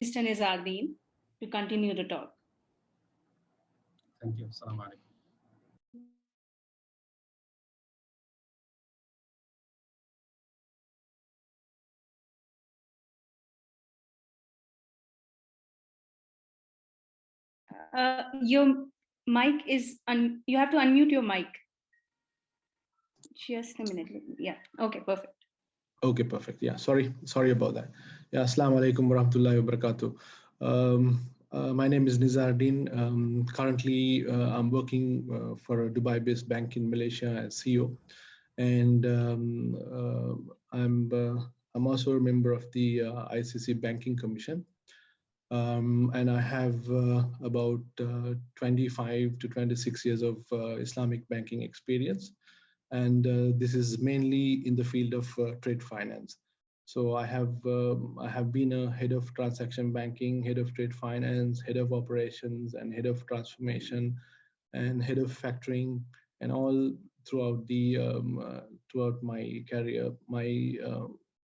Mr. Nizardeen to continue the talk. Thank you. Assalamu alaikum. Your mic is, you have to unmute your mic. Just a minute. Yeah. Okay, perfect. Okay, perfect. Yeah, sorry about that. Yeah, Assalamu alaikum warahmatullahi wabarakatuh. My name is Nizardeen. Currently, I'm working for a Dubai-based bank in Malaysia as CEO, and I'm also a member of the ICC Banking Commission. And I have about 25 to 26 years of Islamic banking experience. And this is mainly in the field of trade finance. So I have been a head of transaction banking, head of trade finance, head of operations, and head of transformation, and head of factoring, and all throughout throughout my career. My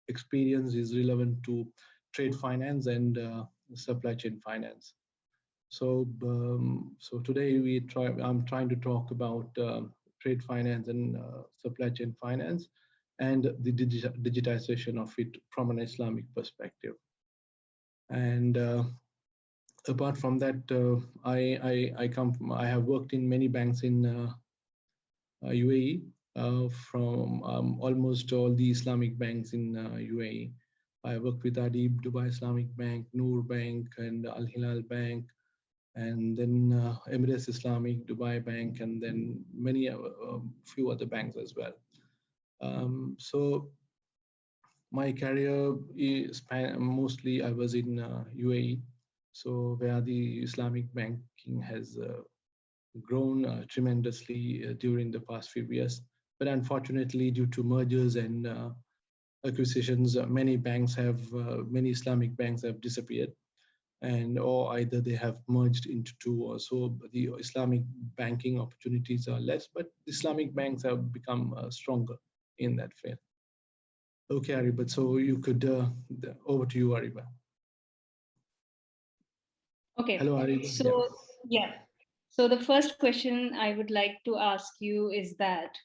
experience is relevant to trade finance and supply chain finance. So today I'm trying to talk about trade finance and supply chain finance and the digitization of it from an Islamic perspective. And apart from that, I have worked in many banks in UAE, from almost all the Islamic banks in UAE. I worked with Adib, Dubai Islamic Bank, Noor Bank, and Al Hilal Bank, and then Emirates Islamic, Dubai Bank, and then many few other banks as well. So my career is mostly I was in UAE, so where the Islamic banking has grown tremendously during the past few years. But unfortunately, due to mergers and acquisitions, many Islamic banks have disappeared, and or either they have merged into two, or so the Islamic banking opportunities are less, but Islamic banks have become stronger in that field. Okay, Ariba, so you could, over to you, Ariba. Okay. Hello, Ariba. So, yeah. So the first question I would like to ask you is that,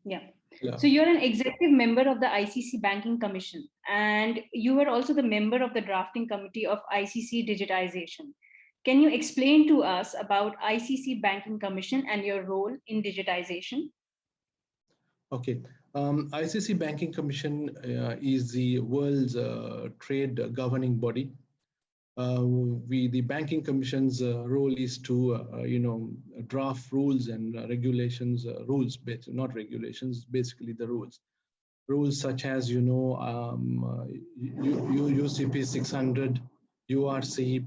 yeah. So you're an executive member of the ICC Banking Commission, and you were also the member of the drafting committee of ICC Digitization. Can you explain to us about ICC Banking Commission and your role in digitization? Okay. ICC Banking Commission is the world's trade governing body. The Banking Commission's role is to, draft rules and regulations, not regulations, basically the rules. Rules such as, UCP 600, URC,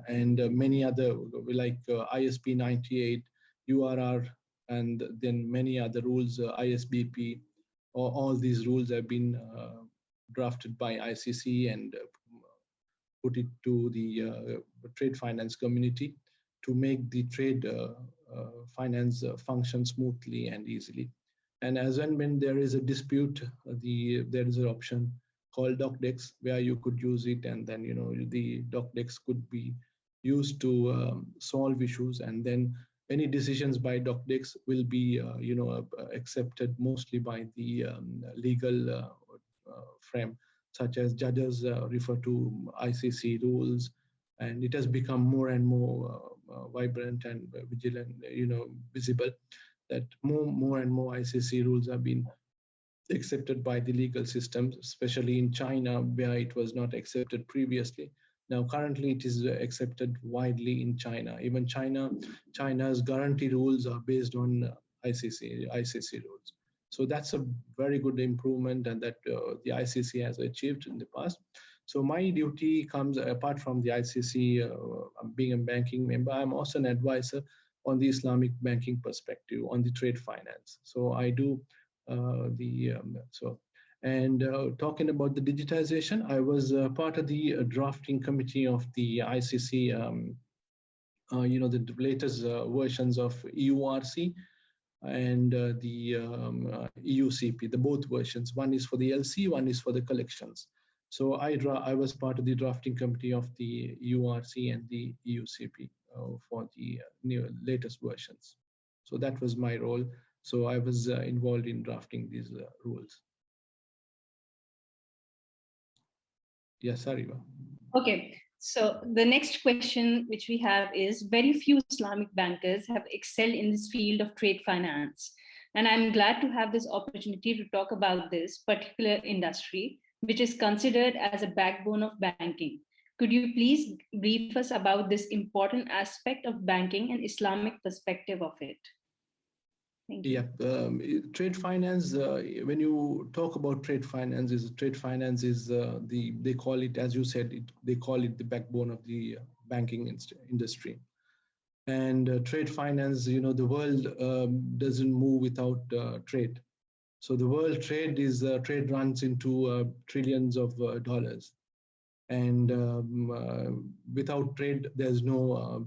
and many other, like ISP 98, URR, and then many other rules, ISBP. All these rules have been drafted by ICC and put it to the trade finance community to make the trade finance function smoothly and easily. And as and when there is a dispute, there is an option called DocDex where you could use it, and then the DocDex could be used to solve issues, and then any decisions by DocDex will be accepted mostly by the legal frame, such as judges refer to ICC rules, and it has become more and more vibrant and vigilant, visible, that more and more ICC rules have been accepted by the legal systems, especially in China, where it was not accepted previously. Now, currently, it is accepted widely in China. Even China's guarantee rules are based on ICC rules. So that's a very good improvement, and that the ICC has achieved in the past. So my duty comes apart from the ICC, being a banking member. I'm also an advisor on the Islamic banking perspective on the trade finance. So I do talking about the digitization, I was part of the drafting committee of the ICC, the latest versions of EURC, and the EUCP, the both versions. One is for the LC, one is for the collections. So I was part of the drafting committee of the URC and the EUCP for the latest versions. So that was my role. So I was involved in drafting these rules. Yes, Ariva. Okay, so the next question which we have is, very few Islamic bankers have excelled in this field of trade finance. And I'm glad to have this opportunity to talk about this particular industry, which is considered as a backbone of banking. Could you please brief us about this important aspect of banking and Islamic perspective of it? Thank you. Trade finance. When you talk about trade finance, is they call it, as you said, they call it the backbone of the banking industry. And trade finance, the world doesn't move without trade. So the world trade runs into trillions of dollars, and without trade, there's no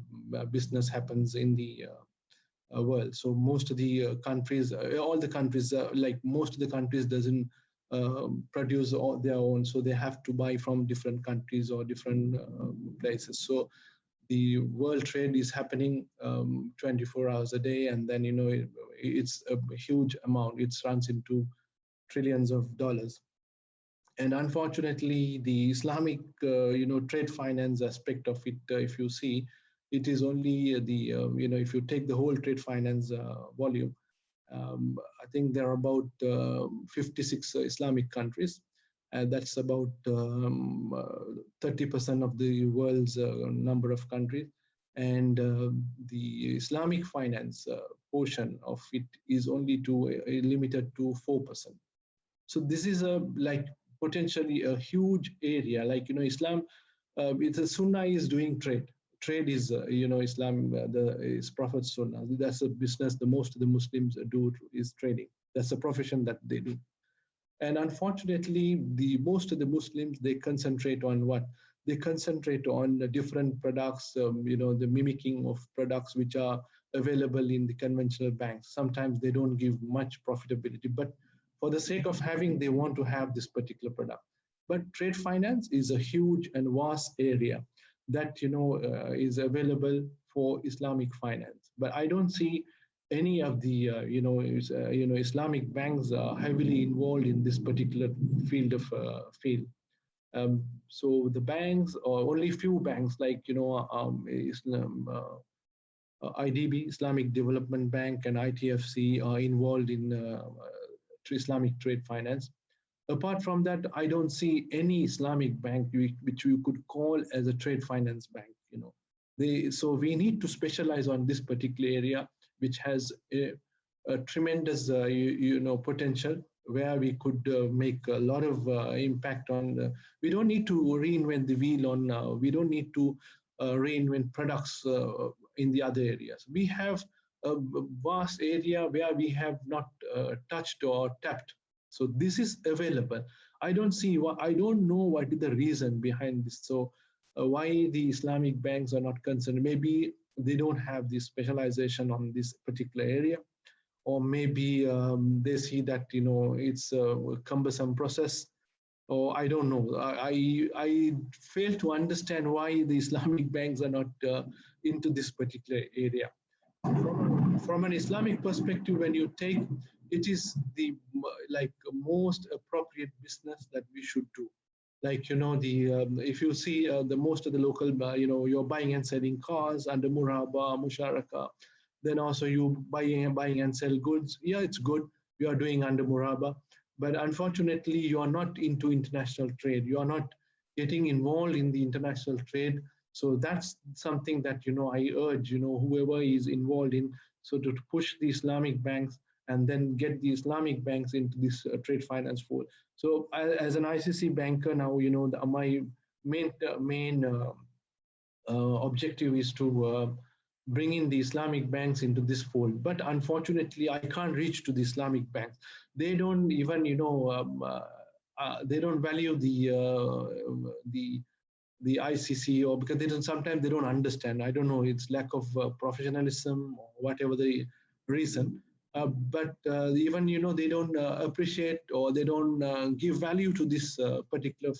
business happens in the world. So most of the countries, all the countries, like most of the countries doesn't produce all their own, so they have to buy from different countries or different places. So the world trade is happening 24 hours a day, and then it's a huge amount. It runs into trillions of dollars. And unfortunately, the Islamic trade finance aspect of it, if you see, it is only if you take the whole trade finance volume, I think there are about 56 Islamic countries. That's about 30% of the world's number of countries. And the Islamic finance portion of it is only limited to 4%. So this is potentially a huge area. Islam, it's a Sunnah is doing trade. Trade is, Islam, is Prophet Sunnah. That's a business the most of the Muslims do is trading. That's a profession that they do. And unfortunately, most of the Muslims, they concentrate on what? They concentrate on the different products, the mimicking of products which are available in the conventional banks. Sometimes they don't give much profitability, but for the sake of having, they want to have this particular product. But trade finance is a huge and vast area that is available for Islamic finance. But I don't see any of the Islamic banks are heavily involved in this particular field of field. So the banks, or only few banks like Islam, IDB, Islamic Development Bank, and ITFC are involved in Islamic trade finance. Apart from that, I don't see any Islamic bank which you could call as a trade finance bank. So we need to specialize on this particular area, which has a tremendous potential, where we could make a lot of impact on. We don't need to reinvent the wheel on. We don't need to reinvent products in the other areas. We have a vast area where we have not touched or tapped. So this is available. I don't know what is the reason behind this. So why the Islamic banks are not concerned? Maybe they don't have this specialization on this particular area, or maybe they see that it's a cumbersome process, or I don't know. I fail to understand why the Islamic banks are not into this particular area. From an Islamic perspective, when you take, it is the most appropriate business that we should do. If you see the most of the local, you're buying and selling cars under Muraba, Musharaka, then also you buying and sell goods. Yeah, it's good. You are doing under Muraba, but unfortunately, you are not into international trade. You are not getting involved in the international trade. So that's something that I urge whoever is involved in, so to push the Islamic banks and then get the Islamic banks into this trade finance fold. So as an ICC banker now, my main objective is to bring in the Islamic banks into this fold. But unfortunately, I can't reach to the Islamic banks. They don't even, they don't value the ICC, or because sometimes they don't understand. I don't know, it's lack of professionalism or whatever the reason. but even they don't appreciate, or they don't give value to this particular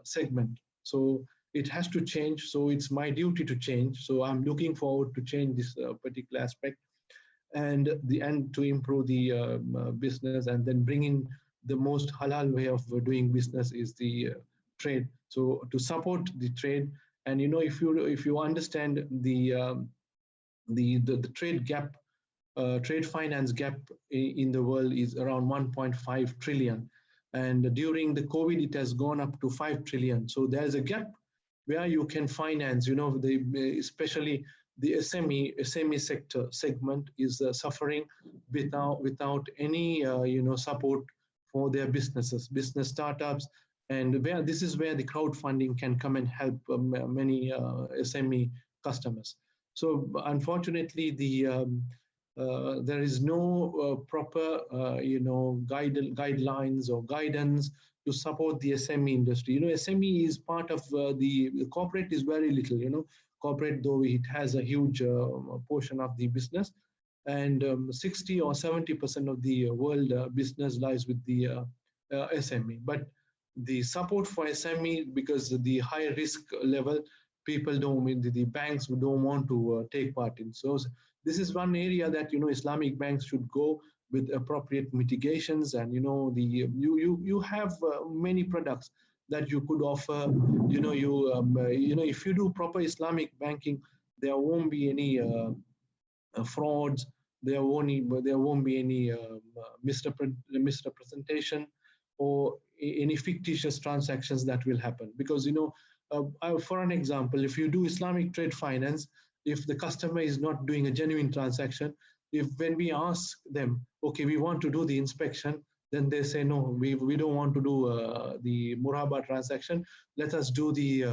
segment. So it has to change. So it's my duty to change. So I'm looking forward to change this particular aspect, and to improve the business, and then bring in the most halal way of doing business is the trade. So to support the trade, and if you understand the trade gap, trade finance gap in the world is around 1.5 trillion, and during the COVID it has gone up to 5 trillion. So there's a gap where you can finance, especially the SME sector segment is suffering without any support for their business startups, and where this is where the crowdfunding can come and help many SME customers. So unfortunately, there is no proper guidelines or guidance to support the SME industry. SME is part of the corporate is very little. Corporate, though it has a huge portion of the business, and 60 or 70% of the world business lies with the SME. But the support for SME, because the high risk level, people don't, the banks don't want to take part in. So this is one area that Islamic banks should go with appropriate mitigations, and you have many products that you could offer. If you do proper Islamic banking, there won't be any frauds. There won't be any misrepresentation or any fictitious transactions that will happen. Because for an example, if you do Islamic trade finance, if the customer is not doing a genuine transaction, if when we ask them, okay, we want to do the inspection, then they say, no, we don't want to do the muraba transaction. Let us do the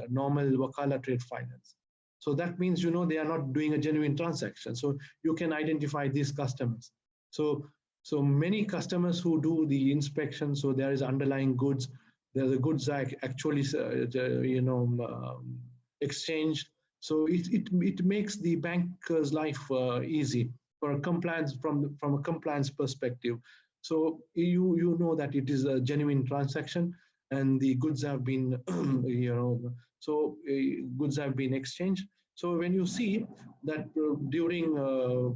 normal wakala trade finance. So that means, they are not doing a genuine transaction. So you can identify these customers. So many customers who do the inspection, so there is underlying goods, the goods are actually, exchanged. So it makes the banker's life easy for a compliance from a compliance perspective. So you know that it is a genuine transaction, and the goods have been, goods have been exchanged. So when you see that during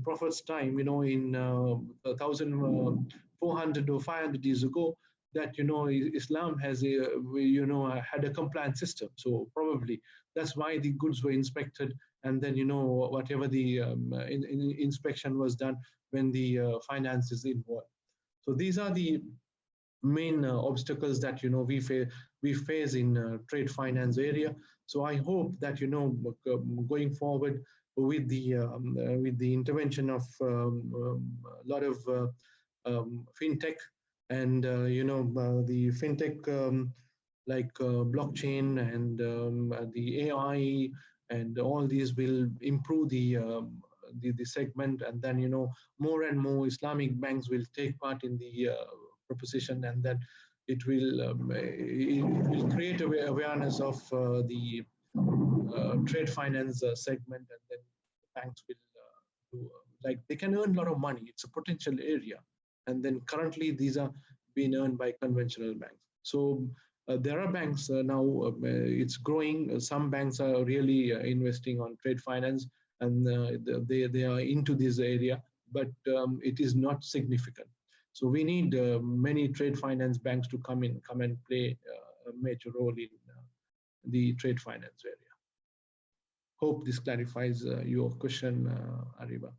Prophet's time, in 1,400 or 500 years ago, that Islam has had a compliance system. So probably that's why the goods were inspected, and then whatever the inspection was done when the finance is involved. So these are the main obstacles that we face in trade finance area. So I hope that going forward with the intervention of a lot of fintech, and the fintech, like blockchain and the AI, and all these will improve the segment, and then more and more Islamic banks will take part in the proposition, and then it will create awareness of the trade finance segment, and then banks will do, like, they can earn a lot of money. It's a potential area, and then currently these are being earned by conventional banks. So there are banks now, it's growing. Some banks are really investing on trade finance, and they are into this area, but it is not significant. So we need many trade finance banks to come and play a major role in the trade finance area. Hope this clarifies your question, Ariba.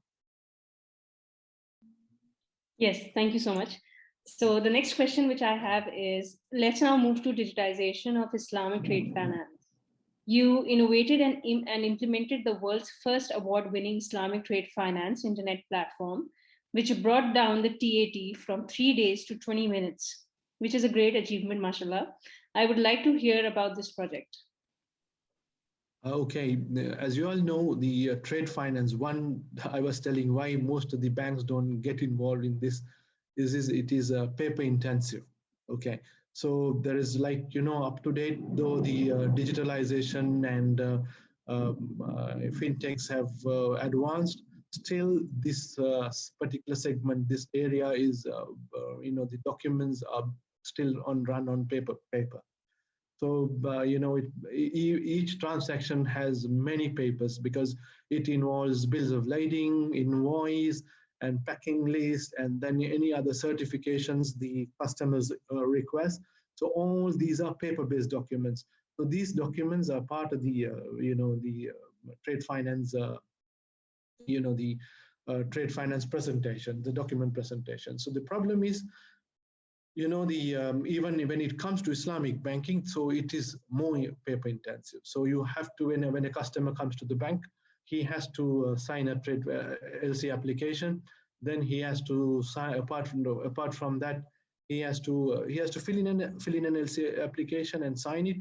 Yes, thank you so much. So the next question which I have is, let's now move to digitization of Islamic trade finance. You innovated and implemented the world's first award-winning Islamic trade finance internet platform, which brought down the TAT from 3 days to 20 minutes, which is a great achievement, mashallah. I would like to hear about this project. Okay, as you all know, the trade finance, one, I was telling why most of the banks don't get involved in this, is it is paper intensive. Okay, so there is, like, up to date, though the digitalization and fintechs have advanced, still this particular segment, this area is, the documents are still run on paper. So, each transaction has many papers because it involves bills of lading, invoice, and packing list, and then any other certifications the customers request. So all these are paper-based documents. So these documents are part of the, the trade finance, the trade finance presentation, the document presentation. So the problem is, the even when it comes to Islamic banking, so it is more paper intensive. So you have to, when a customer comes to the bank, he has to sign a trade LC application. Then he has to sign, apart from that, he has to fill in an LC application and sign it,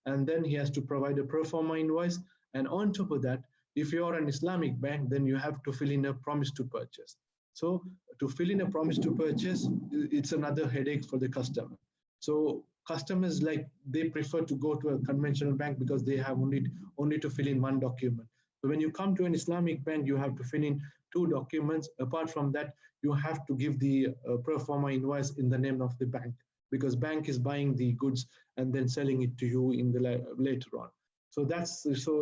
and then he has to provide a pro forma invoice. And on top of that, if you are an Islamic bank, then you have to fill in a promise to purchase. So to fill in a promise to purchase, it's another headache for the customer. So customers, like, they prefer to go to a conventional bank because they have only to fill in one document. So when you come to an Islamic bank, you have to fill in 2 documents. Apart from that, you have to give the pro forma invoice in the name of the bank, because bank is buying the goods and then selling it to you in the later on. So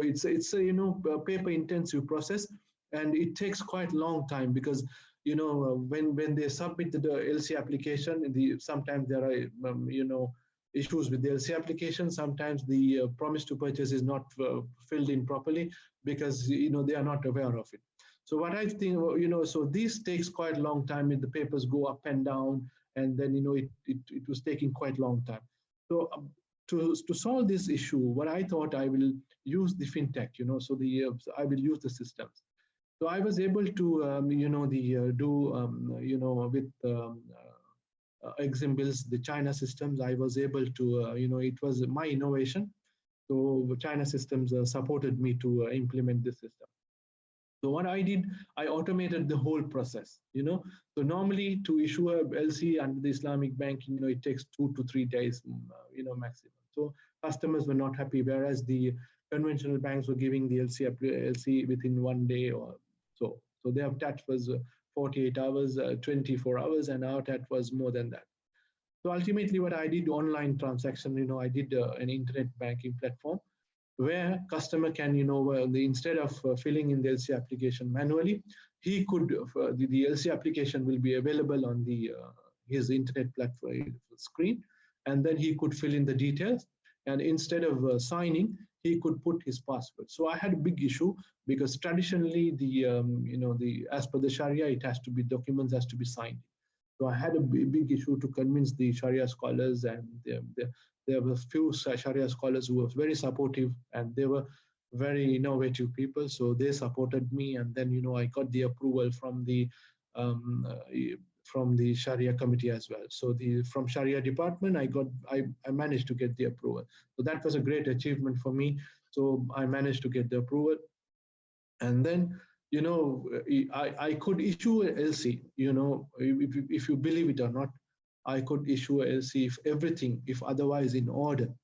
it's a paper intensive process, and it takes quite a long time because when they submit the LC application, sometimes there are issues with the LC application. Sometimes the promise to purchase is not filled in properly because they are not aware of it. So what I think, so this takes quite a long time, and the papers go up and down, and then it was taking quite a long time. So to solve this issue, what I thought, I will use the fintech, so I will use the systems. So I was able to, do, with examples, the China systems. I was able to, it was my innovation. So China systems supported me to implement this system. So what I did, I automated the whole process. So normally to issue a LC under the Islamic bank, it takes 2 to 3 days, maximum. So customers were not happy, whereas the conventional banks were giving the LC within 1 day or so. So their TAT was 48 hours, 24 hours, and our TAT was more than that. So ultimately, what I did, online transaction, I did an internet banking platform where customer can, instead of filling in the LC application manually, he could, the LC application will be available on the his internet platform screen, and then he could fill in the details. And instead of signing, he could put his password. So I had a big issue because traditionally, as per the Sharia, it has to be, documents has to be signed. So I had a big issue to convince the Sharia scholars, and there were few Sharia scholars who were very supportive, and they were very innovative people. So they supported me, and then I got the approval from the Sharia committee as well. So from Sharia department, I managed to get the approval. So that was a great achievement for me. So I managed to get the approval, and then I could issue a LC. If you believe it or not, I could issue a LC if otherwise in order.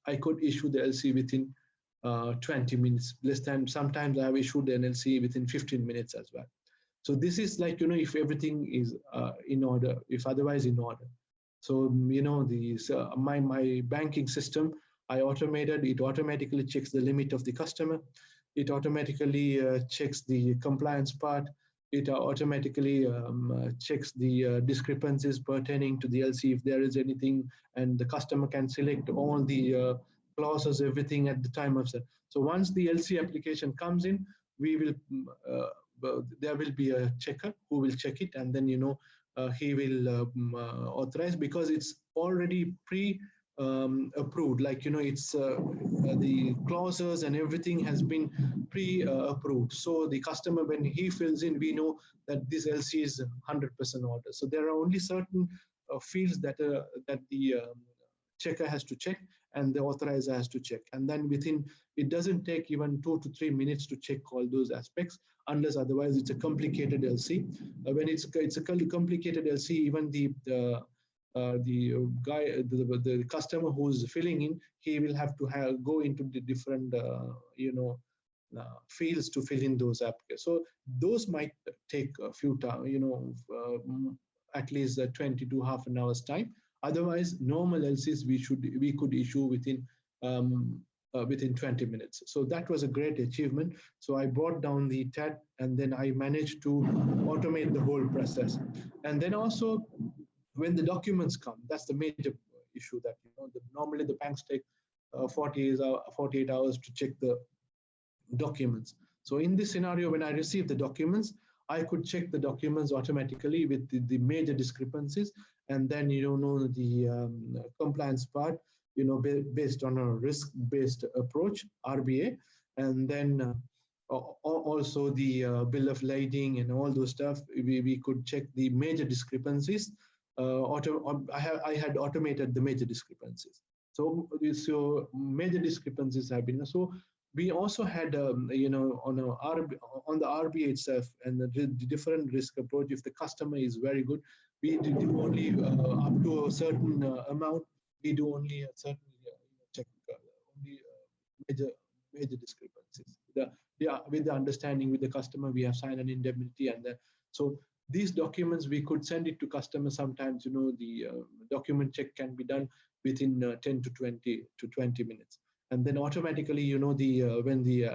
I could issue the LC within 20 minutes, less than. Sometimes I have issued an LC within 15 minutes as well. So this is like, if everything is in order, if otherwise in order. So, my banking system, I automated, it automatically checks the limit of the customer. It automatically checks the compliance part. It automatically checks the discrepancies pertaining to the LC if there is anything, and the customer can select all the clauses, everything at the time of set. So once the LC application comes in, we will there will be a checker who will check it, and then he will authorize, because it's already approved, like it's the clauses and everything has been pre-approved. So the customer, when he fills in, we know that this LC is 100% order. So there are only certain fields that the checker has to check, and the authorizer has to check, and then it doesn't take even 2 to 3 minutes to check all those aspects, unless otherwise it's a complicated LC. When it's a complicated LC, even the customer who's filling in, he will have to go into the different fields to fill in those applications. So those might take a few time, at least 20 to half an hour's time. Otherwise, normal LCs we could issue within 20 minutes. So that was a great achievement. So I brought down the TAT, and then I managed to automate the whole process. And then also, when the documents come, that's the major issue that normally the banks take 48 hours to check the documents. So in this scenario, when I received the documents, I could check the documents automatically with the major discrepancies, and then the compliance part, based on a risk-based approach, RBA, and then also the bill of lading and all those stuff. We could check the major discrepancies. I had automated the major discrepancies. So major discrepancies have been. So we also had, on the RBA itself and the different risk approach. If the customer is very good, we do only up to a certain amount. We do only a certain check only major discrepancies. With the understanding with the customer, we have signed an indemnity, and so these documents we could send it to customers. Sometimes the document check can be done within 10 to 20 minutes. And then automatically, when the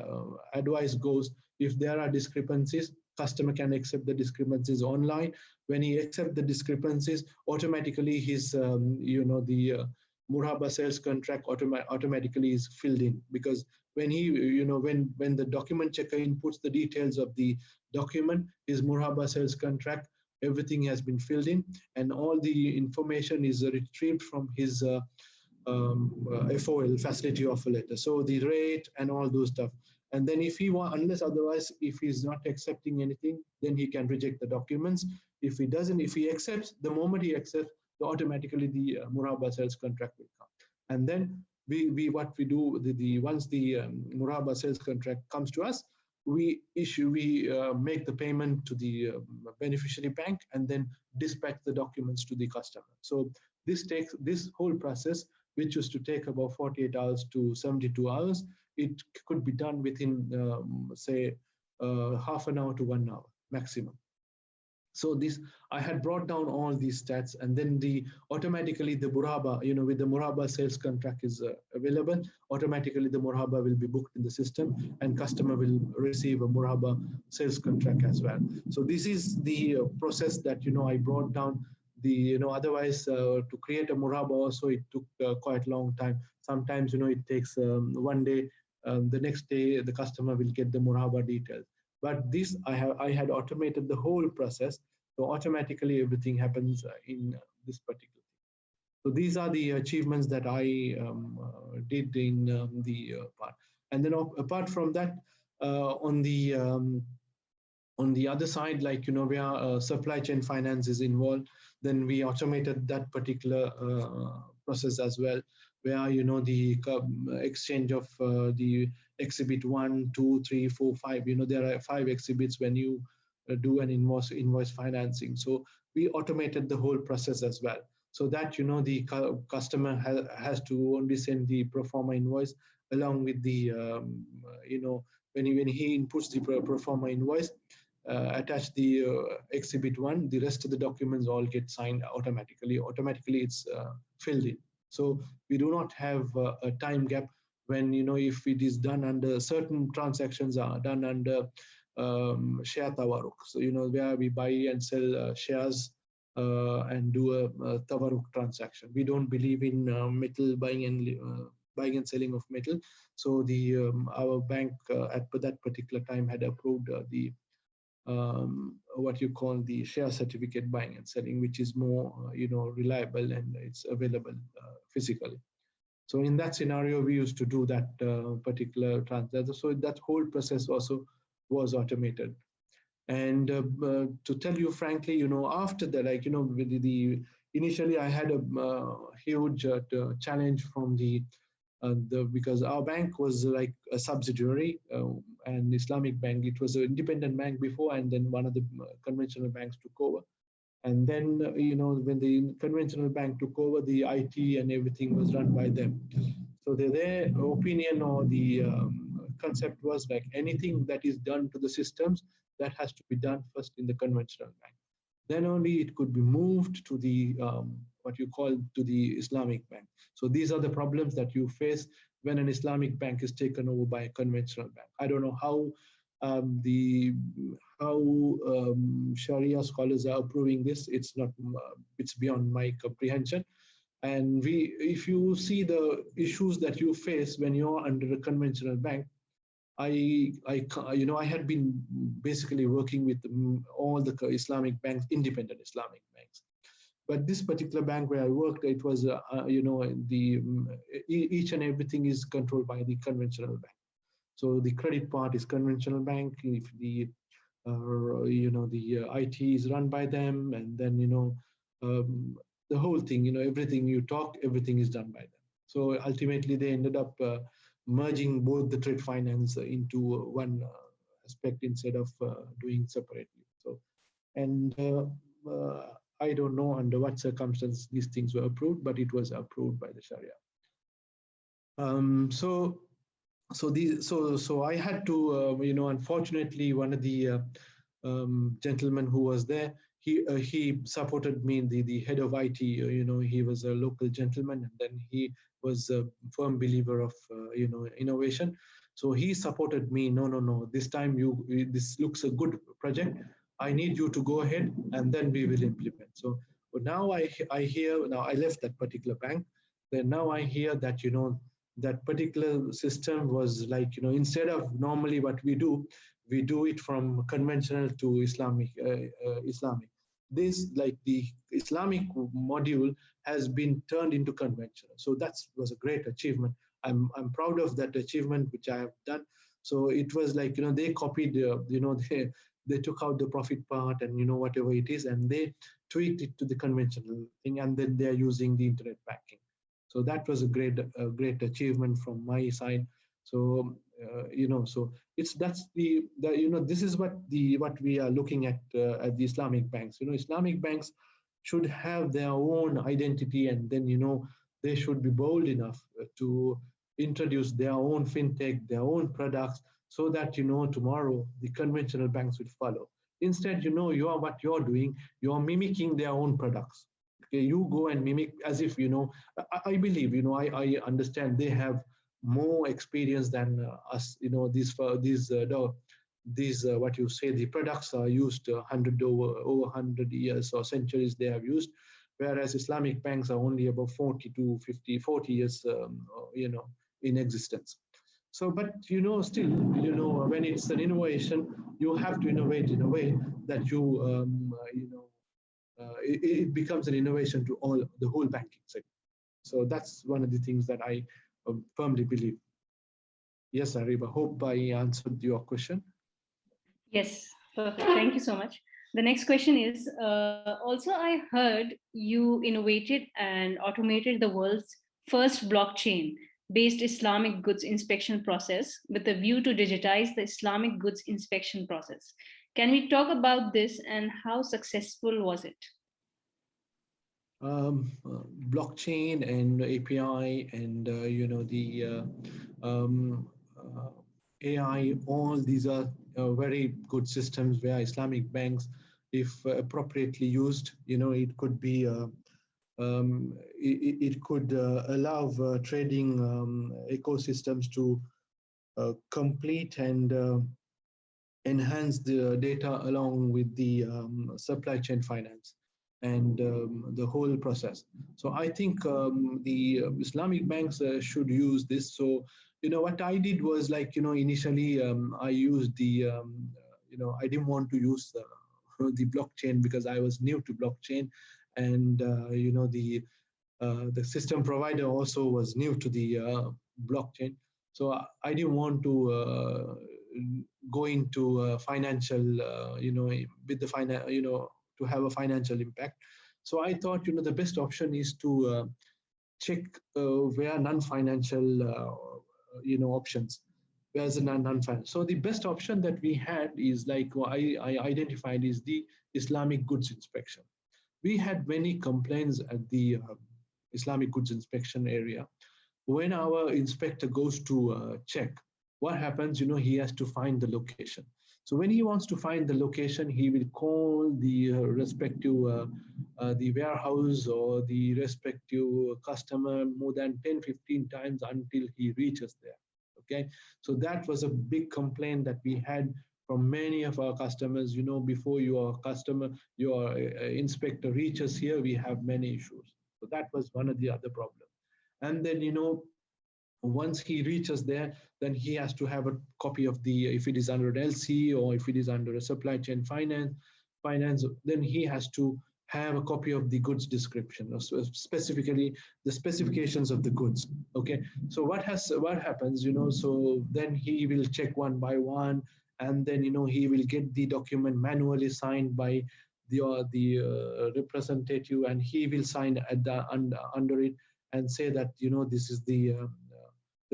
advice goes, if there are discrepancies, customer can accept the discrepancies online. When he accepts the discrepancies, automatically his, the Murhaba sales contract automatically is filled in, because when he, when the document checker inputs the details of the document, his Murhaba sales contract, everything has been filled in, and all the information is retrieved from his FOL, facility offer letter. So the rate and all those stuff. And then if he unless otherwise, if he's not accepting anything, then he can reject the documents. If he doesn't, if he accepts, the moment he accepts, automatically the Murhaba sales contract will come. And then what we do, once the Murhaba sales contract comes to us, we make the payment to the beneficiary bank, and then dispatch the documents to the customer. So this whole process, which used to take about 48 hours to 72 hours, it could be done within, say, half an hour to 1 hour maximum. So I had brought down all these stats, and then automatically the Murhaba, with the Murhaba sales contract is available, automatically the Murhaba will be booked in the system, and customer will receive a Murhaba sales contract as well. So this is the process that I brought down. Otherwise to create a Murhaba also, it took quite a long time. Sometimes it takes 1 day. The next day the customer will get the Murhaba details. But this I had automated the whole process, so automatically everything happens in this particular thing. So these are the achievements that I did in the part. And then apart from that, on the other side, like where supply chain finance is involved, then we automated that particular process as well, where the exchange of the exhibit 1, 2, 3, 4, 5. There are 5 exhibits when you do an invoice financing. So we automated the whole process as well, so that the customer has to only send the pro forma invoice along with the when he inputs the pro forma invoice, attach the exhibit 1, the rest of the documents all get signed automatically. Automatically it's filled in. So we do not have a time gap when, if it is done under certain transactions are done under share tawaruk. So, where we buy and sell shares and do a tawaruk transaction. We don't believe in metal buying and selling of metal. So our bank at that particular time had approved the what you call the share certificate buying and selling, which is more reliable, and it's available physically. So in that scenario, we used to do that particular transaction. So that whole process also was automated. And to tell you frankly, after that, like with initially I had a huge challenge from because our bank was like a subsidiary, and Islamic bank. It was an independent bank before, and then one of the conventional banks took over. And then, when the conventional bank took over, the IT and everything was run by them. So their opinion or the concept was like anything that is done to the systems, that has to be done first in the conventional bank. Then only it could be moved to the what you call to the Islamic bank. So these are the problems that you face when an Islamic bank is taken over by a conventional bank. I don't know the how Sharia scholars are approving this. It's not it's beyond my comprehension. And if you see the issues that you face when you're under a conventional bank, I had been basically working with all the Islamic banks, independent Islamic banks. But this particular bank where I worked, it was, each and everything is controlled by the conventional bank. So the credit part is conventional bank. If the, the IT is run by them, and then, the whole thing, everything you talk, everything is done by them. So ultimately they ended up merging both the trade finance into one aspect instead of doing separately. So, and I don't know under what circumstances these things were approved, but it was approved by the Sharia. So I had to, unfortunately, one of the gentlemen who was there, he supported me, the head of IT. He was a local gentleman, and then he was a firm believer of innovation. So he supported me. No. This time this looks a good project. I need you to go ahead, and then we will implement. So but now I hear, now I left that particular bank. Then now I hear that that particular system was like, instead of normally what we do it from conventional to Islamic. This, like the Islamic module, has been turned into conventional. So that was a great achievement. I'm proud of that achievement which I have done. So it was like, they copied, they took out the profit part and whatever it is, and they tweaked it to the conventional thing, and then they're using the internet banking. So that was a great achievement from my side. So so that's the this is what we are looking at the Islamic banks. Islamic banks should have their own identity, and then they should be bold enough to introduce their own fintech, their own products, so that tomorrow the conventional banks will follow. Instead, what you're doing, you're mimicking their own products. Okay, you go and mimic as if I believe I understand they have more experience than us. These what you say, the products are used over 100 years or centuries they have used, whereas Islamic banks are only about 40 to 50, 40 years in existence. So, but still, when it's an innovation, you have to innovate in a way that it becomes an innovation to the whole banking sector. So that's one of the things that I firmly believe. Yes, Ariba, hope I answered your question. Yes, perfect. Thank you so much. The next question is, also I heard you innovated and automated the world's first blockchain-based Islamic goods inspection process with a view to digitize the Islamic goods inspection process. Can we talk about this and how successful was it? Blockchain and API and the AI, all these are very good systems where Islamic banks, if appropriately used, it could be it could allow trading ecosystems to complete and enhance the data along with the supply chain finance and the whole process. So I think the Islamic banks should use this. So what I did was like initially I used the I didn't want to use the blockchain because I was new to blockchain, and the system provider also was new to the blockchain. So I didn't want to go into financial, with the to have a financial impact. So I thought, the best option is to check where non-financial, options. Where's the non-financial? So the best option that we had is like I identified is the Islamic goods inspection. We had many complaints at the Islamic goods inspection area. When our inspector goes to check, what happens, he has to find the location. So when he wants to find the location, he will call the respective the warehouse or the respective customer more than 10-15 times until he reaches there. Okay, so that was a big complaint that we had from many of our customers. Before your customer, your inspector reaches here, we have many issues. So that was one of the other problems. And then once he reaches there, then he has to have a copy of the, if it is under an LC or if it is under a supply chain finance, then he has to have a copy of the goods description, or specifically the specifications of the goods. Okay, so what happens, so then he will check one by one, and then he will get the document manually signed by the representative, and he will sign at the under it and say that this is the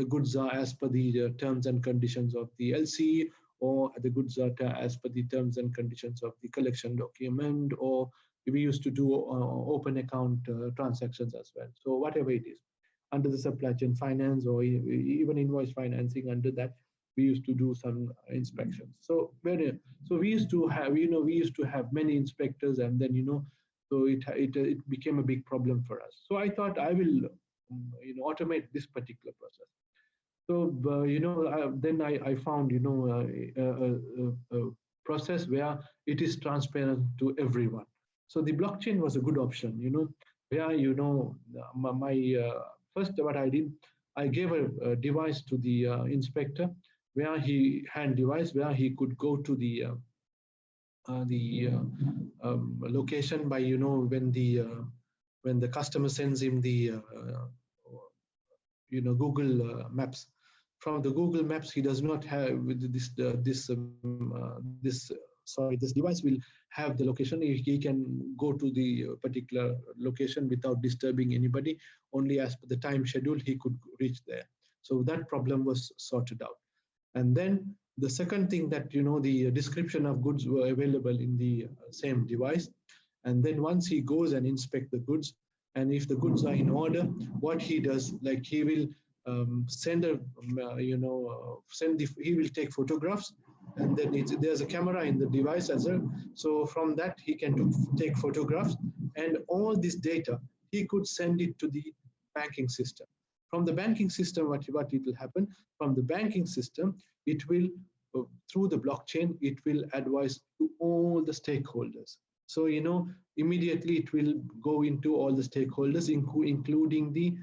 goods are as per the terms and conditions of the LC, or the goods are as per the terms and conditions of the collection document, or we used to do open account transactions as well. So whatever it is, under the supply chain finance or even invoice financing, under that we used to do some inspections. So we used to have many inspectors, and then so it became a big problem for us. So I thought I will automate this particular process. So, then I found, a process where it is transparent to everyone. So the blockchain was a good option, where, first what I did, I gave a device to the inspector, where he had device where he could go to the location by, when the customer sends him the, Google Maps. From the Google Maps, he does not have this device will have the location. He can go to the particular location without disturbing anybody. Only as per the time schedule, he could reach there. So that problem was sorted out. And then the second thing that, the description of goods were available in the same device. And then once he goes and inspect the goods, and if the goods are in order, what he does, like he will he will take photographs, and then there's a camera in the device as well. So from that, he can take photographs, and all this data, he could send it to the banking system. From the banking system, what it will happen, from the banking system, it will, through the blockchain, it will advise to all the stakeholders. So, immediately it will go into all the stakeholders, including the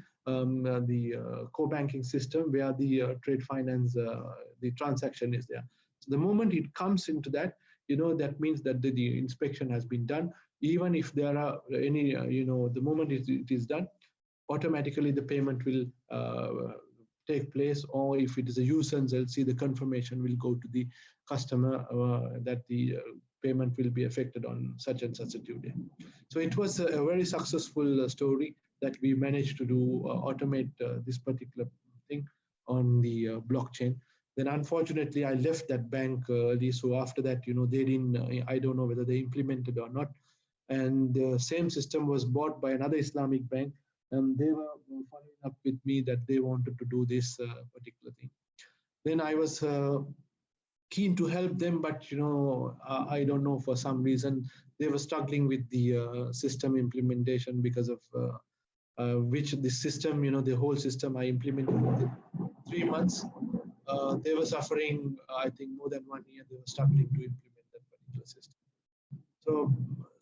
core banking system where the trade finance, the transaction is there. So the moment it comes into that, that means that the inspection has been done. Even if there are any, the moment it is done, automatically the payment will take place, or if it is a usance LC, the confirmation will go to the customer that the payment will be affected on such and such a due date. So it was a very successful story that we managed to do, automate this particular thing on the blockchain. Then unfortunately, I left that bank early. So after that, they didn't, I don't know whether they implemented or not. And the same system was bought by another Islamic bank, and they were following up with me that they wanted to do this particular thing. Then I was keen to help them, but I don't know, for some reason they were struggling with the system implementation, because of which the system, the whole system I implemented within 3 months. They were suffering, I think, more than 1 year. They were struggling to implement that particular system.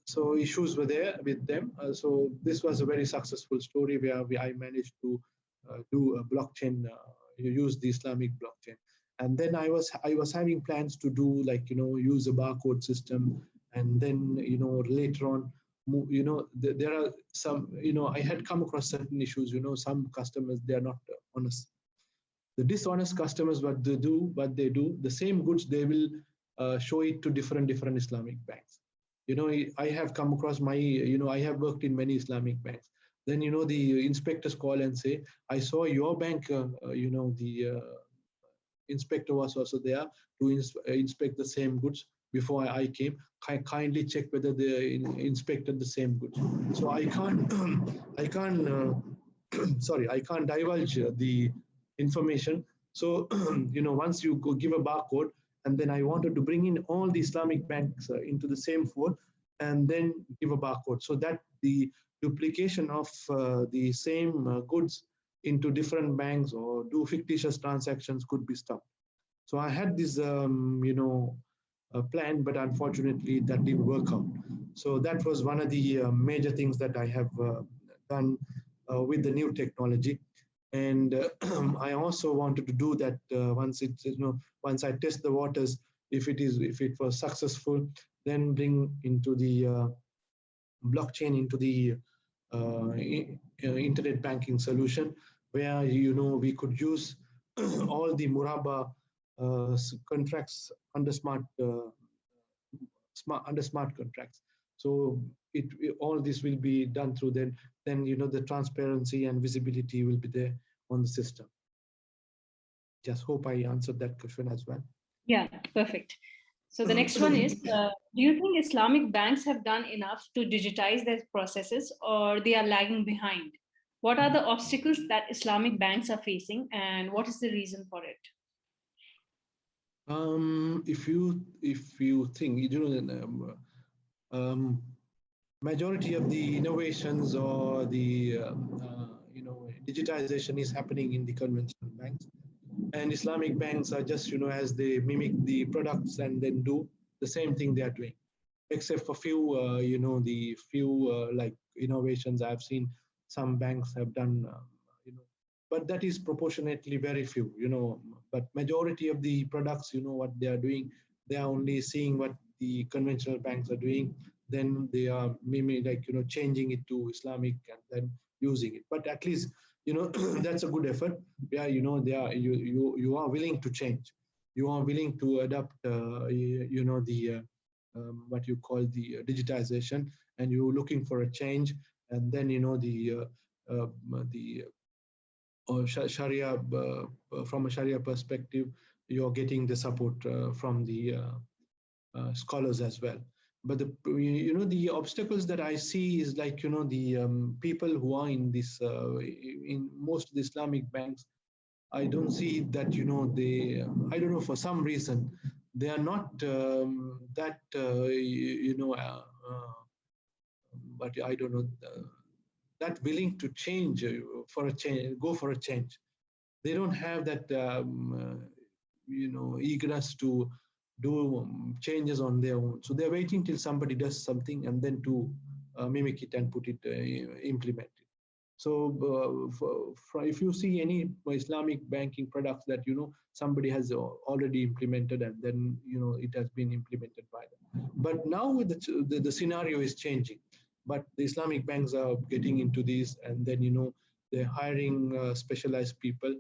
So issues were there with them. So this was a very successful story where I managed to do a blockchain, use the Islamic blockchain. And then I was having plans to do, like, use a barcode system, and then later on, there are some, I had come across certain issues. Some customers, they are not honest. The dishonest customers, what they do, the same goods, they will show it to different Islamic banks. I have come across I have worked in many Islamic banks. Then, the inspectors call and say, I saw your bank, the inspector was also there to inspect the same goods before I came. Kindly check whether they inspected the same goods. So I can't, sorry, I can't divulge the information, So, once you go give a barcode, and then I wanted to bring in all the Islamic banks into the same phone, and then give a barcode, so that the duplication of the same goods into different banks or do fictitious transactions could be stopped. So I had this, plan, but unfortunately that didn't work out. So that was one of the major things that I have done with the new technology. And I also wanted to do that once I test the waters, if it was successful, then bring into the blockchain into the internet banking solution, where we could use all the Muraba contracts under smart contracts. So all this will be done through then the transparency and visibility will be there on the system. Just hope I answered that question as well. Yeah, perfect. So the next one is, do you think Islamic banks have done enough to digitize their processes, or they are lagging behind? What are the obstacles that Islamic banks are facing, and what is the reason for it? If you think, majority of the innovations or the digitization is happening in the conventional banks, and Islamic banks are just as they mimic the products and then do the same thing they are doing, except for few the few like innovations I've seen some banks have done, but that is proportionately very few, but majority of the products, what they are doing, they are only seeing what the conventional banks are doing, then they are maybe like changing it to Islamic and then using it. But at least that's a good effort. Yeah, they are you are willing to change, you are willing to adapt the what you call the digitization, and you're looking for a change, and then the Sharia, from a Sharia perspective, you're getting the support from the scholars as well. But the obstacles that I see is like the people who are in this in most of the Islamic banks. I don't see that they, I don't know, for some reason they are not that but I don't know that willing to change for a change, go for a change. They don't have that eagerness to do changes on their own. So they're waiting till somebody does something and then to mimic it and put it, implement it. So if you see any Islamic banking products that somebody has already implemented, and then it has been implemented by them. But now the scenario is changing. But the Islamic banks are getting into these, and then they're hiring specialized people.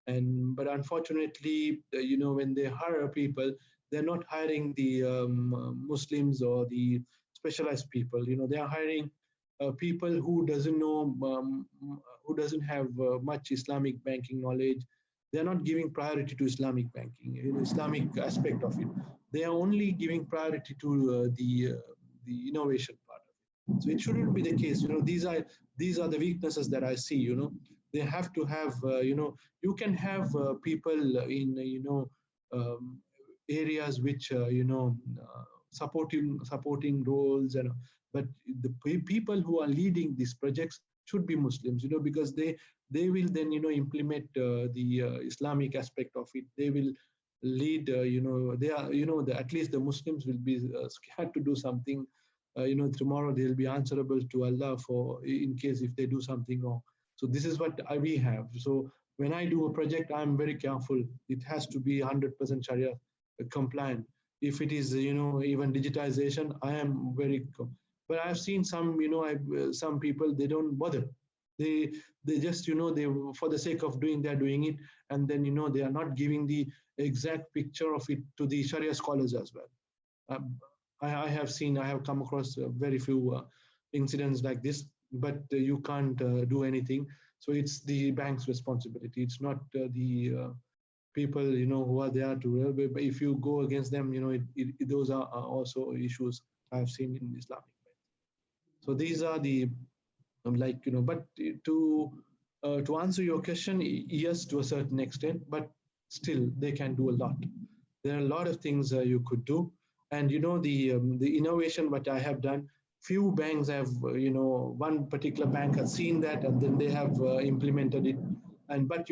But unfortunately, when they hire people, they're not hiring the Muslims or the specialized people. They are hiring people who doesn't know, who doesn't have much Islamic banking knowledge. They're not giving priority to Islamic banking, Islamic aspect of it. They are only giving priority to the innovation part of it. So it shouldn't be the case. These are the weaknesses that I see. They have to have. You can have people in areas which supporting roles, but the people who are leading these projects should be Muslims, because they will then implement the Islamic aspect of it. They will lead. They are at least the Muslims will be scared to do something. Tomorrow they'll be answerable to Allah for in case if they do something wrong. So this is what we have. So when I do a project, I'm very careful. It has to be 100% Sharia compliant. If it is even digitization, I am very. But I've seen some some people, they don't bother. They just they, for the sake of they're doing it, and then they are not giving the exact picture of it to the Sharia scholars as well. I have come across very few incidents like this, but you can't do anything. So it's the bank's responsibility. It's not the people who are there to. But if you go against them, those are also issues I've seen in Islamic banks. So these are the but to answer your question, yes, to a certain extent, but still they can do a lot. There are a lot of things you could do. And the innovation what I have done, few banks have, one particular bank has seen that and then they have implemented it. And but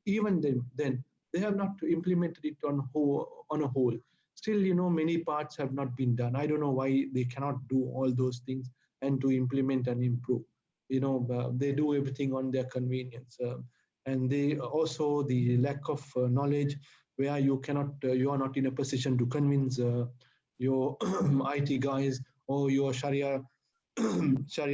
even then they have not implemented it on a whole. Still, many parts have not been done. I don't know why they cannot do all those things and to implement and improve. They do everything on their convenience. And they also the lack of knowledge, where you are not in a position to convince your IT guys or your Sharia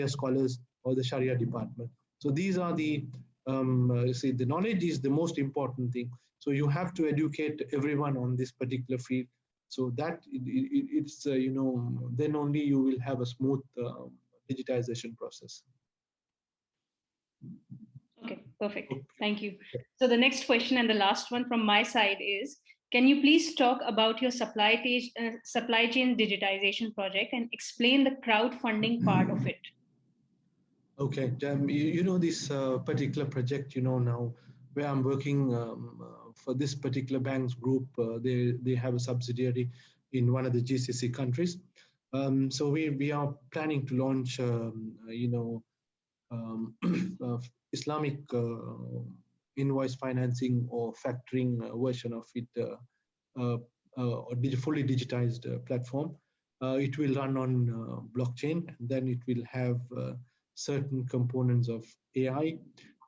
scholars or the Sharia department. So these are see, the knowledge is the most important thing. So you have to educate everyone on this particular field, so that it's then only you will have a smooth digitization process. Okay, perfect. Thank you. So the next question and the last one from my side is, can you please talk about your supply chain digitization project and explain the crowdfunding part of it? Okay, this particular project, now where I'm working for this particular bank's group, they have a subsidiary in one of the GCC countries. So we are planning to launch, Islamic invoice financing or factoring version of it, fully digitized platform. It will run on blockchain, and then it will have certain components of AI,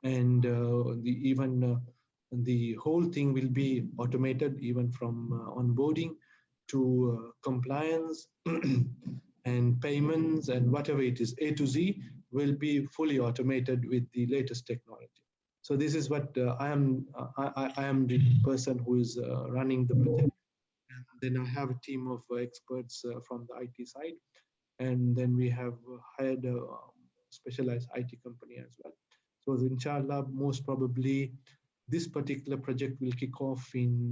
and even the whole thing will be automated, even from onboarding to compliance and payments and whatever it is, A to Z will be fully automated with the latest technology. So this is what I am the person who is running the project. And then I have a team of experts from the IT side, and then we have hired a specialized IT company as well. So inshallah, most probably this particular project will kick off in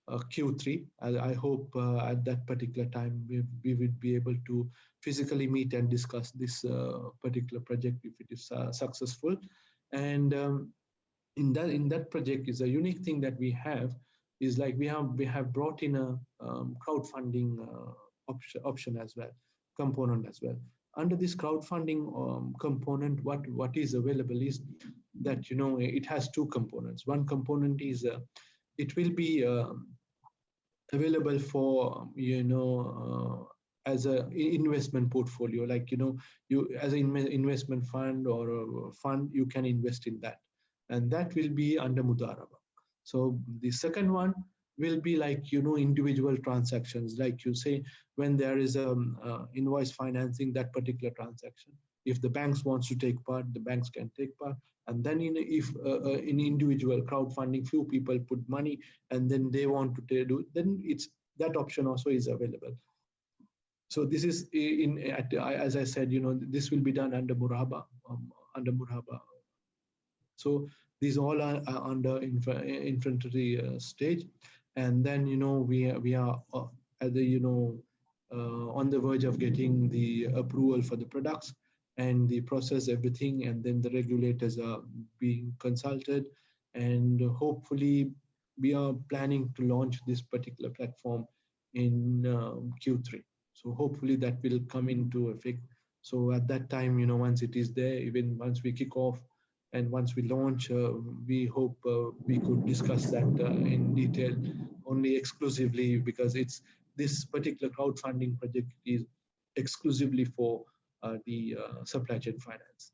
Q3. I hope at that particular time we would be able to physically meet and discuss this particular project if it is successful. And in that project is a unique thing that we have is like we have brought in a crowdfunding option as well, component as well. Under this crowdfunding component, what is available is that it has two components. One component is it will be available for as a investment portfolio, like you as an investment fund or a fund, you can invest in that, and that will be under mudaraba. So the second one will be like individual transactions, like you say, when there is a invoice financing, that particular transaction, if the banks wants to take part, the banks can take part. And then if in individual crowdfunding, few people put money and then they want to do, then it's that option also is available. So this is as I said, this will be done under murahaba, So these all are under infantry stage, and then we are at the on the verge of getting the approval for the products and the process, everything, and then the regulators are being consulted, and hopefully we are planning to launch this particular platform in Q3. So hopefully that will come into effect. So at that time, once it is there, even once we kick off and once we launch, we hope we could discuss that in detail, only exclusively, because it's this particular crowdfunding project is exclusively for the supply chain finance.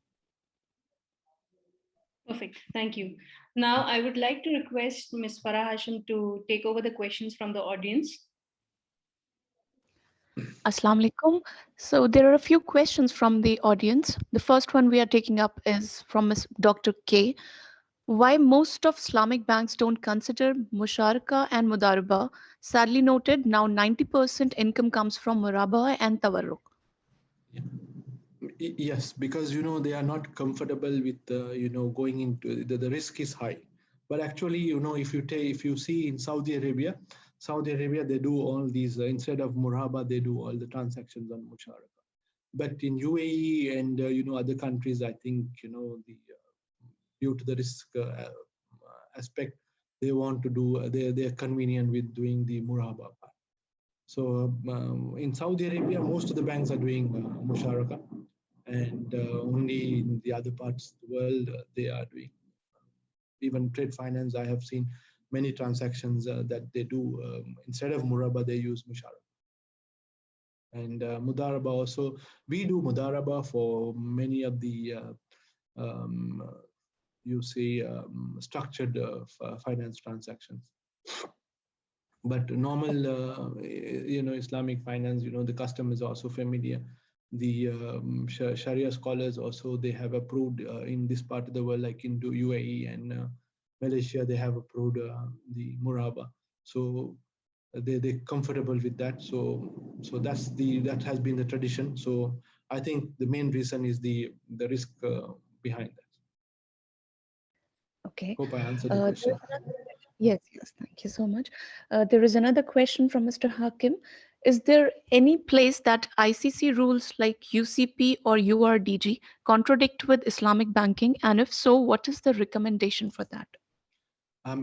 Perfect. Thank you. Now, I would like to request Ms. Farah Hashim to take over the questions from the audience. Assalamu alaikum. So there are a few questions from the audience. The first one we are taking up is from Ms. Dr. K. Why most of Islamic banks don't consider musharaka and mudaraba? Sadly noted, now 90% income comes from muraba and tawarruk. Yes, because they are not comfortable with going into the risk is high. But actually, if you see in Saudi Arabia, they do all these instead of muraba, they do all the transactions on musharaka. But in UAE and other countries, I think due to the risk aspect, they want to do, they're convenient with doing the muraba part. So in Saudi Arabia, most of the banks are doing musharaka, and only in the other parts of the world they are doing. Even trade finance, I have seen many transactions that they do instead of muraba, they use musharaka. And mudaraba also, we do mudaraba for many of the um, you see structured finance transactions. But normal, Islamic finance, the custom is also familiar. The Sharia scholars also, they have approved in this part of the world, like in UAE and Malaysia, they have approved the muraba. So they're comfortable with that. So that has been the tradition. So I think the main reason is the risk behind that. Okay. Hope I answered the question. Yes, thank you so much. There is another question from Mr. Hakim. Is there any place that ICC rules like UCP or URDG contradict with Islamic banking? And if so, what is the recommendation for that?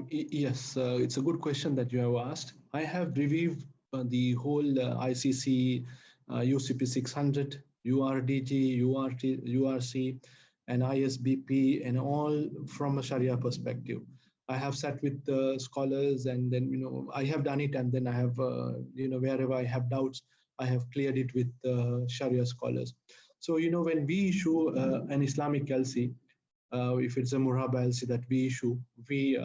Yes, it's a good question that you have asked. I have reviewed the whole ICC, UCP 600, URDG, URC, and ISBP, and all from a Sharia perspective. I have sat with scholars, and then I have done it, and then I have wherever I have doubts, I have cleared it with Sharia scholars. So when we issue an Islamic LC, if it's a Muraba LC that we issue, we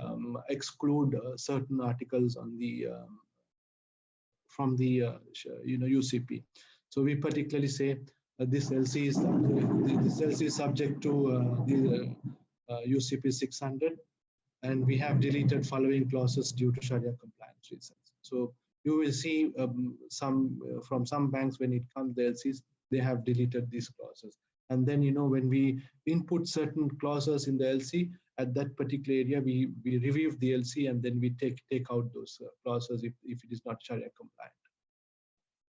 exclude certain articles on the from the UCP. So we particularly say this LC is subject to the UCP 600, and we have deleted following clauses due to Sharia compliance reasons. So you will see some from some banks, when it comes to LCs, they have deleted these clauses. And then when we input certain clauses in the LC, at that particular area, we review the LC, and then we take out those clauses if it is not Sharia compliant.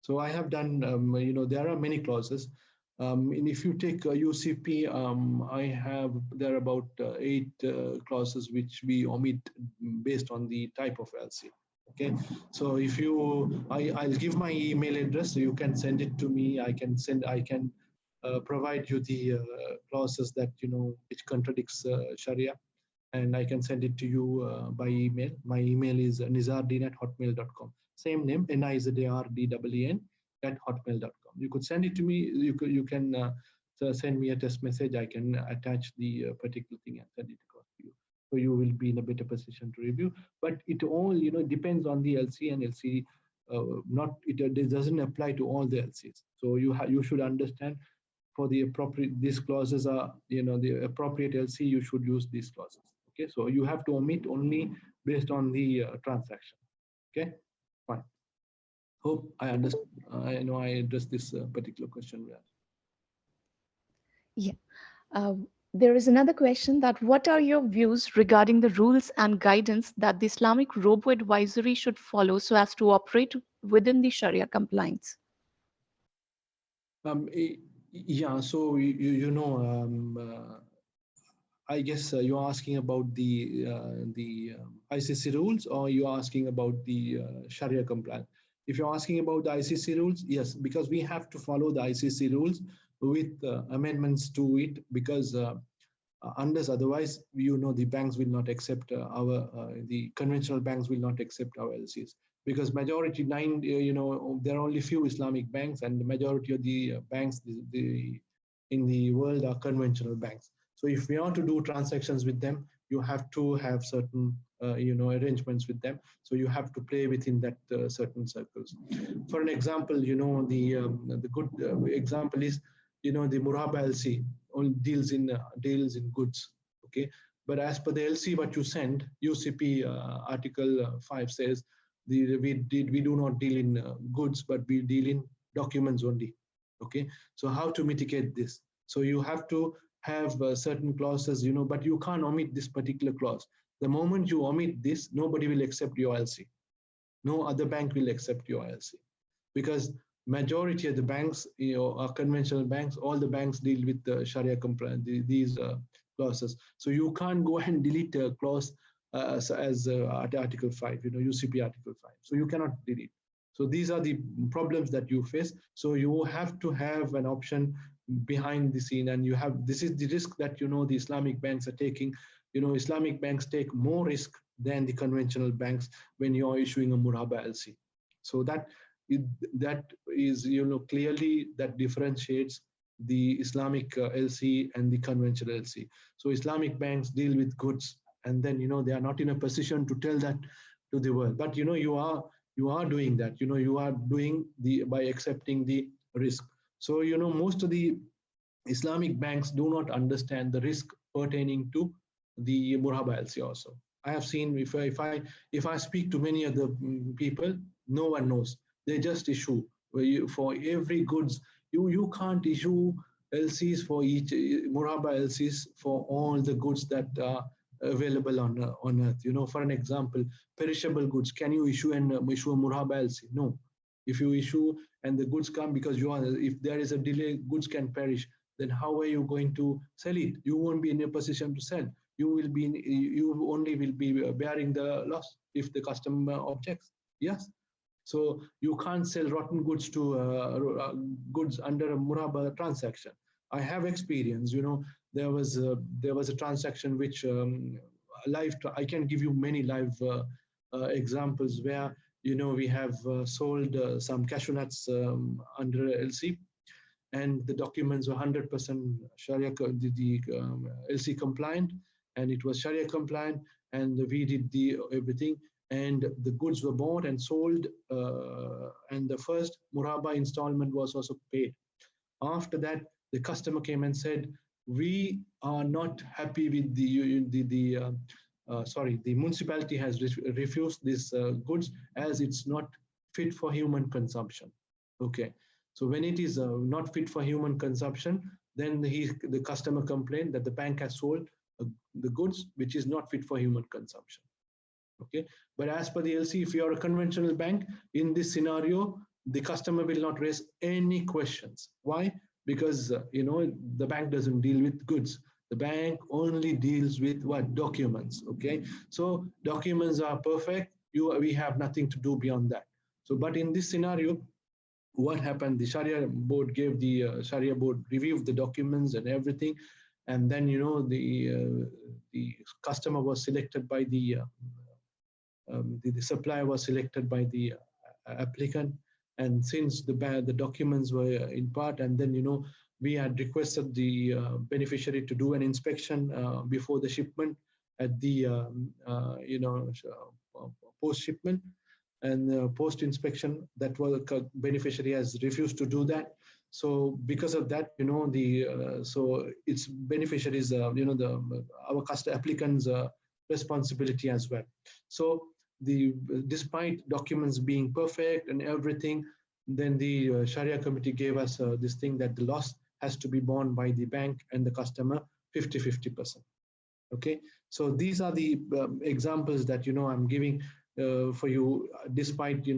So I have done, there are many clauses. And if you take UCP, there are about 8 clauses which we omit based on the type of LC. Okay, so if I'll give my email address, so you can send it to me. I can provide you the clauses that which contradicts Sharia, and I can send it to you by email. My email is nizardeen@hotmail.com. Same name, Nizardeen @hotmail.com. You could send it to me. You can send me a text message. I can attach the particular thing and send it across to you. So you will be in a better position to review. But it all depends on the LC, and LC it doesn't apply to all the LCs. So you should understand, for the appropriate, these clauses are the appropriate LC, you should use these clauses. Okay, so you have to omit only based on the transaction. Okay, fine. Hope I understand. I know I addressed this particular question well. Yeah. There is another question that what are your views regarding the rules and guidance that the Islamic robo-advisory should follow so as to operate within the Sharia compliance? Yeah, so I guess you're asking about the ICC rules, or you're asking about the Sharia compliance. If you're asking about the ICC rules, yes, because we have to follow the ICC rules with amendments to it, because unless otherwise, the banks will not accept the conventional banks will not accept our LCs, because majority there are only few Islamic banks, and the majority of the banks in the world are conventional banks. So if we want to do transactions with them, you have to have certain arrangements with them. So you have to play within that certain circles. For an example, the good example is the Muraba LC deals in goods. Okay, but as per the LC what you send, UCP Article 5 says we do not deal in goods, but we deal in documents only. Okay, so how to mitigate this? So you have to have certain clauses, but you can't omit this particular clause. The moment you omit this, nobody will accept your LC. No other bank will accept your LC, because majority of the banks, are conventional banks. All the banks deal with the Sharia compliance, these clauses. So you can't go and delete a clause as Article 5, UCP Article 5. So you cannot delete. So these are the problems that you face. So you have to have an option behind the scene, and this is the risk that the Islamic banks are taking. Islamic banks take more risk than the conventional banks when you are issuing a Muraba LC. So that is clearly that differentiates the Islamic LC and the conventional LC. So Islamic banks deal with goods, and then they are not in a position to tell that to the world. But you are doing that. You are doing by accepting the risk. So most of the Islamic banks do not understand the risk pertaining to the Muraba LC also. I have seen if I speak to many other people, no one knows. They just issue for every goods. You can't issue LCs for each Muraba LCs for all the goods that are available on earth. For an example, perishable goods. Can you issue a Muraba LC? No. If you issue and the goods come, because if there is a delay, goods can perish. Then how are you going to sell it? You won't be in a position to sell. You only will be bearing the loss if the customer objects. Yes. So you can't sell rotten goods to goods under a Muraba transaction. I have experience. There was a transaction which I can give you many live examples where we have sold some cashew nuts under LC, and the documents were 100% Sharia, the LC compliant, and it was Sharia compliant, and we did everything, and the goods were bought and sold, and the first Muraba installment was also paid. After that, the customer came and said, we are not happy with the municipality has refused these goods as it's not fit for human consumption. Okay. So when it is not fit for human consumption, then the customer complained that the bank has sold the goods which is not fit for human consumption. Okay, but as per the LC, if you are a conventional bank, in this scenario, the customer will not raise any questions. Why? Because the bank doesn't deal with goods. The bank only deals with what? Documents. Okay, so documents are perfect. We have nothing to do beyond that. So, but in this scenario, what happened? The Sharia board Sharia board reviewed the documents and everything, and then the customer was selected by the supplier was selected by the applicant, and since the documents were in part, and then we had requested the beneficiary to do an inspection before the shipment at the post shipment, and post inspection, that was beneficiary has refused to do that. So because of that, so it's beneficiaries, our customer applicants' responsibility as well. So despite documents being perfect and everything, then the Sharia committee gave us this thing that the loss has to be borne by the bank and the customer 50-50%. Okay, so these are the examples that I'm giving for you, despite the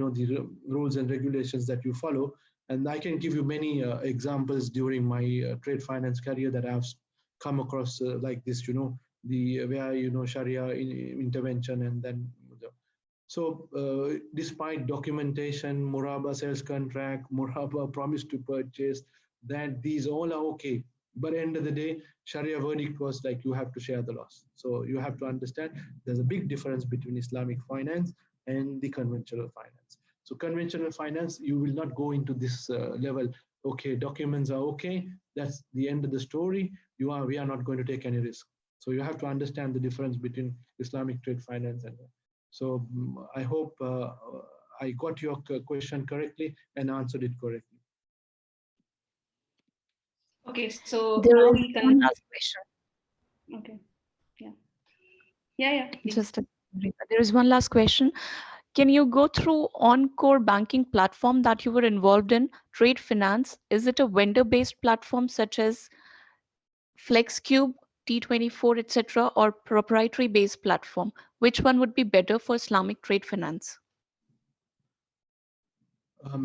rules and regulations that you follow. And I can give you many examples during my trade finance career that I've come across like this, where Sharia intervention, and then so despite documentation, Muraba sales contract, Muraba promise to purchase, that these all are okay. But at the end of the day, Sharia verdict was like, you have to share the loss. So you have to understand there's a big difference between Islamic finance and the conventional finance. So conventional finance, you will not go into this level. Okay, documents are okay. That's the end of the story. We are not going to take any risk. So you have to understand the difference between Islamic trade finance and. So I hope I got your question correctly and answered it correctly. Okay, so there now is we can. one last question. Okay, yeah. Please. There is one last question. Can you go through on-core banking platform that you were involved in, trade finance? Is it a vendor-based platform such as FlexCube, T24, etc., or proprietary-based platform? Which one would be better for Islamic trade finance? There are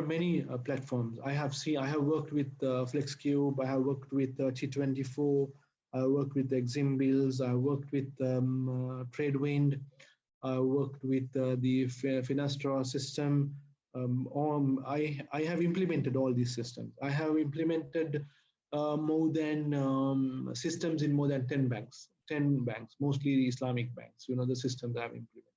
many platforms. I have worked with FlexCube. I have worked with T24. I worked with Exim Bills. I worked with Tradewind. I worked with the Finastra system. I have implemented all these systems. I have implemented more than systems in more than 10 banks, mostly Islamic banks. The systems I've implemented.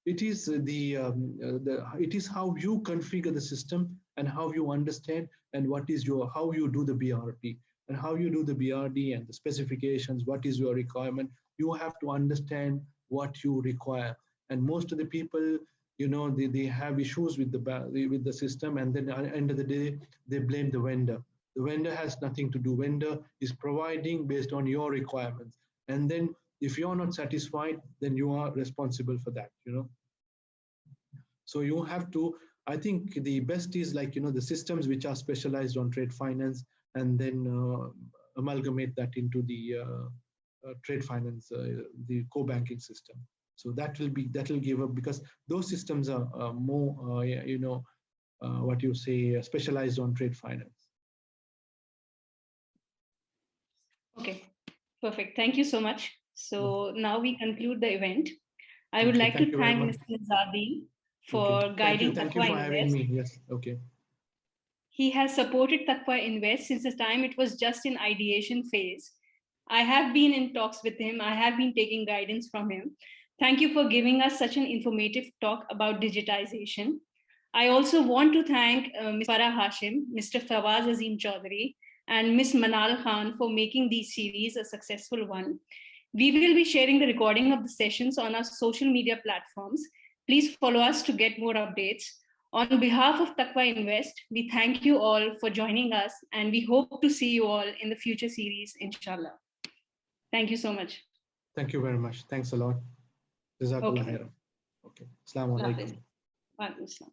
It is it is how you configure the system and how you understand and how you do the BRP and how you do the BRD and the specifications. What is your requirement? You have to understand what you require. And most of the people, they have issues with the system, and then at the end of the day, they blame the vendor. The vendor has nothing to do. Vendor is providing based on your requirements, and then if you're not satisfied, then you are responsible for that. So you have to, I think the best is the systems which are specialized on trade finance, and then amalgamate that into the trade finance, the core banking system. So that will give up, because those systems are more, what you say, specialized on trade finance. Okay, perfect. Thank you so much. So now we conclude the event. I would like thank to thank Mr. Nizardeen for guiding Thank you for having me. Yes. Okay. He has supported Taqwa Invest since the time it was just in ideation phase. I have been in talks with him. I have been taking guidance from him. Thank you for giving us such an informative talk about digitization. I also want to thank Ms. Farah Hashim, Mr. Fawaz Azim Chaudhary, and Ms. Manal Khan for making these series a successful one. We will be sharing the recording of the sessions on our social media platforms. Please follow us to get more updates. On behalf of Taqwa Invest, we thank you all for joining us, and we hope to see you all in the future series, inshallah. Thank you so much. Thank you very much. Thanks a lot. Jazakallah khairan. Okay. Assalamu alaikum. Wa alaikum assalam.